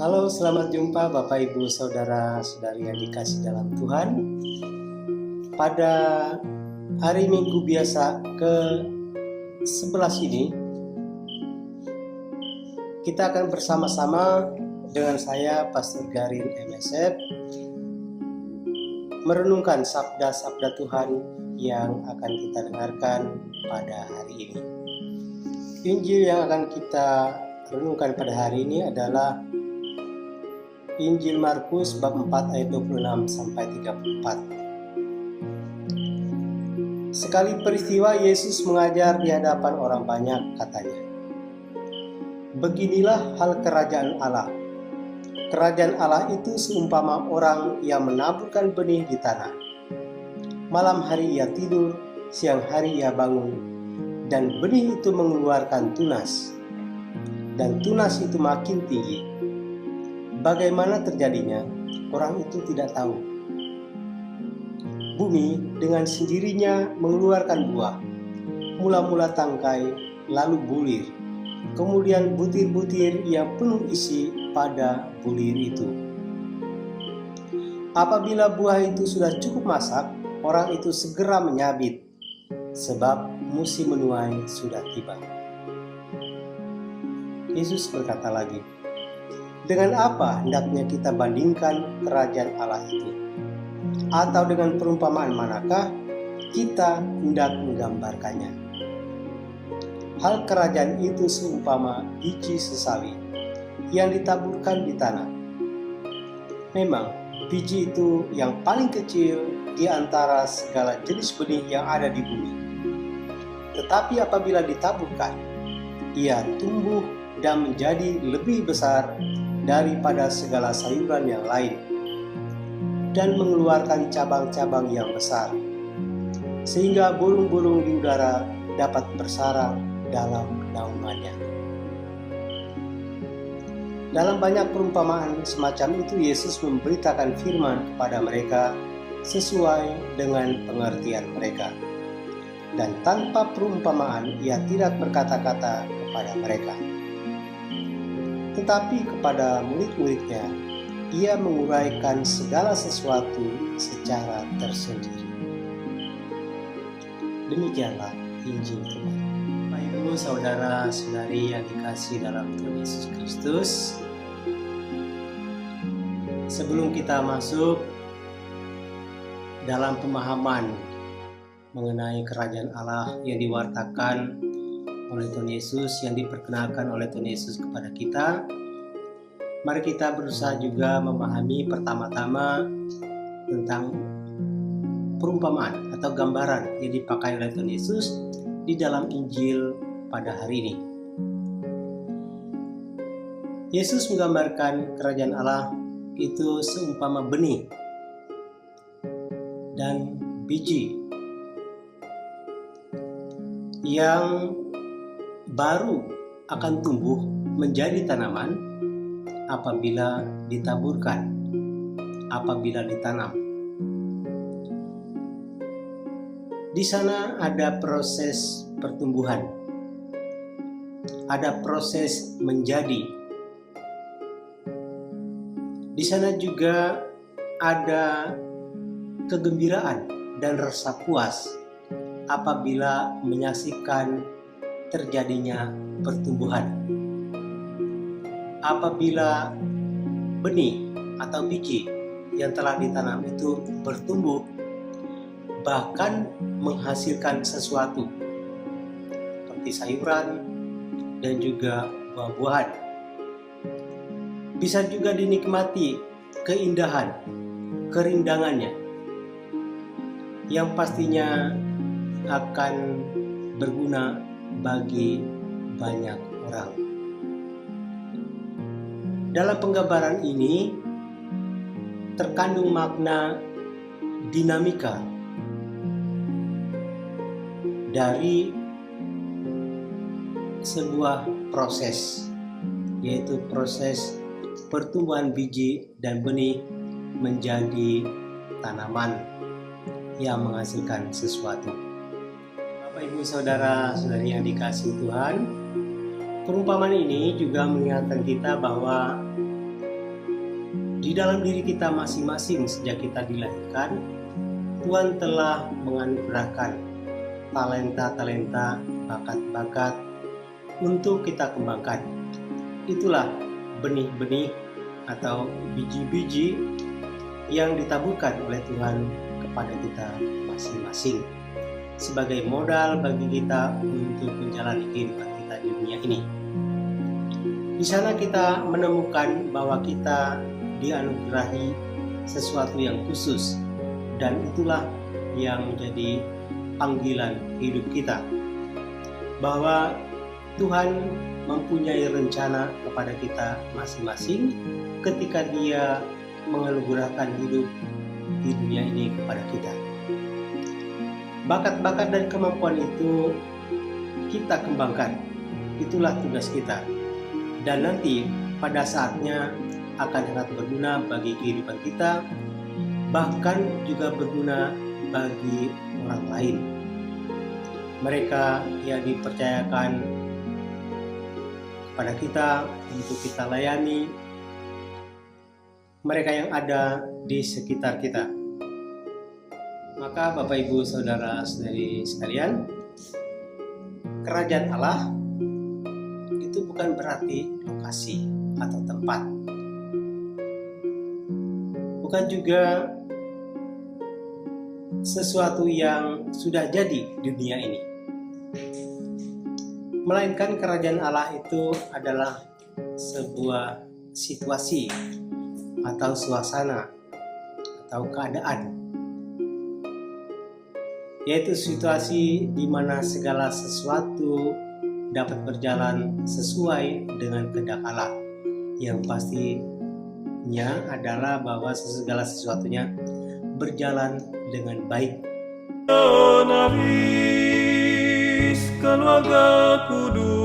Halo, selamat jumpa Bapak Ibu Saudara-saudari yang dikasih dalam Tuhan. Pada hari Minggu biasa ke-11 ini, kita akan bersama-sama dengan saya, Pastor Garin MSF, merenungkan sabda-sabda Tuhan yang akan kita dengarkan pada hari ini. Injil yang akan kita renungkan pada hari ini adalah Injil Markus bab 4 ayat 26 sampai 34. Sekali peristiwa Yesus mengajar di hadapan orang banyak, katanya, "Beginilah hal kerajaan Allah. Kerajaan Allah itu seumpama orang yang menaburkan benih di tanah. Malam hari ia tidur, siang hari ia bangun, dan benih itu mengeluarkan tunas, dan tunas itu makin tinggi. Bagaimana terjadinya, orang itu tidak tahu. Bumi dengan sendirinya mengeluarkan buah, mula-mula tangkai, lalu bulir, kemudian butir-butir yang penuh isi pada bulir itu. Apabila buah itu sudah cukup masak, orang itu segera menyabit, sebab musim menuai sudah tiba." Yesus berkata lagi, "Dengan apa hendaknya kita bandingkan kerajaan Allah itu? Atau dengan perumpamaan manakah kita hendak menggambarkannya? Hal kerajaan itu seumpama biji sesawi yang ditaburkan di tanah. Memang biji itu yang paling kecil di antara segala jenis benih yang ada di bumi. Tetapi apabila ditaburkan, ia tumbuh dan menjadi lebih besar daripada segala sayuran yang lain, dan mengeluarkan cabang-cabang yang besar, sehingga burung-burung di udara dapat bersarang dalam naungannya." Dalam banyak perumpamaan semacam itu, Yesus memberitakan firman kepada mereka sesuai dengan pengertian mereka, dan tanpa perumpamaan ia tidak berkata-kata kepada mereka. Tetapi kepada murid-muridnya, ia menguraikan segala sesuatu secara tersendiri. Demikianlah Injil Tuhan. Bapak Ibu, saudara-saudari yang dikasihi dalam Tuhan Yesus Kristus, sebelum kita masuk dalam pemahaman mengenai kerajaan Allah yang diwartakan oleh Tuhan Yesus, yang diperkenalkan oleh Tuhan Yesus kepada kita, mari kita berusaha juga memahami pertama-tama tentang perumpamaan atau gambaran yang dipakai oleh Tuhan Yesus di dalam Injil pada hari ini. Yesus menggambarkan kerajaan Allah itu seumpama benih dan biji yang baru akan tumbuh menjadi tanaman apabila ditaburkan, apabila ditanam. Di sana ada proses pertumbuhan, ada proses menjadi. Di sana juga ada kegembiraan dan rasa puas apabila menyaksikan terjadinya pertumbuhan. Apabila benih atau biji yang telah ditanam itu bertumbuh, bahkan menghasilkan sesuatu seperti sayuran dan juga buah-buahan. Bisa juga dinikmati keindahan, kerindangannya, yang pastinya akan berguna bagi banyak orang. Dalam penggambaran ini terkandung makna dinamika dari sebuah proses, yaitu proses pertumbuhan biji dan benih menjadi tanaman yang menghasilkan sesuatu. Bapak Ibu saudara-saudari yang dikasihi Tuhan, perumpamaan ini juga mengingatkan kita bahwa Di dalam diri kita masing-masing sejak kita dilahirkan, Tuhan telah menganugerahkan talenta-talenta, bakat-bakat untuk kita kembangkan. Itulah benih-benih atau biji-biji yang ditaburkan oleh Tuhan kepada kita masing-masing sebagai modal bagi kita untuk menjalani kehidupan kita di dunia ini. Di sana kita menemukan bahwa kita dianugerahi sesuatu yang khusus, dan itulah yang menjadi panggilan hidup kita, bahwa Tuhan mempunyai rencana kepada kita masing-masing ketika Dia menganugerahkan hidup di dunia ini kepada kita. Bakat-bakat dan kemampuan itu kita kembangkan. Itulah tugas kita. Dan nanti pada saatnya akan sangat berguna bagi kehidupan kita, bahkan juga berguna bagi orang lain. Mereka yang dipercayakan kepada kita untuk kita layani, mereka yang ada di sekitar kita. Maka Bapak Ibu Saudara-saudari sekalian, kerajaan Allah itu bukan berarti lokasi atau tempat. Bukan juga sesuatu yang sudah jadi di dunia ini. Melainkan kerajaan Allah itu adalah sebuah situasi atau suasana atau keadaan, yaitu situasi di mana segala sesuatu dapat berjalan sesuai dengan kehendak Allah, yang pastinya adalah bahwa segala sesuatunya berjalan dengan baik. Nafis keluarga kudus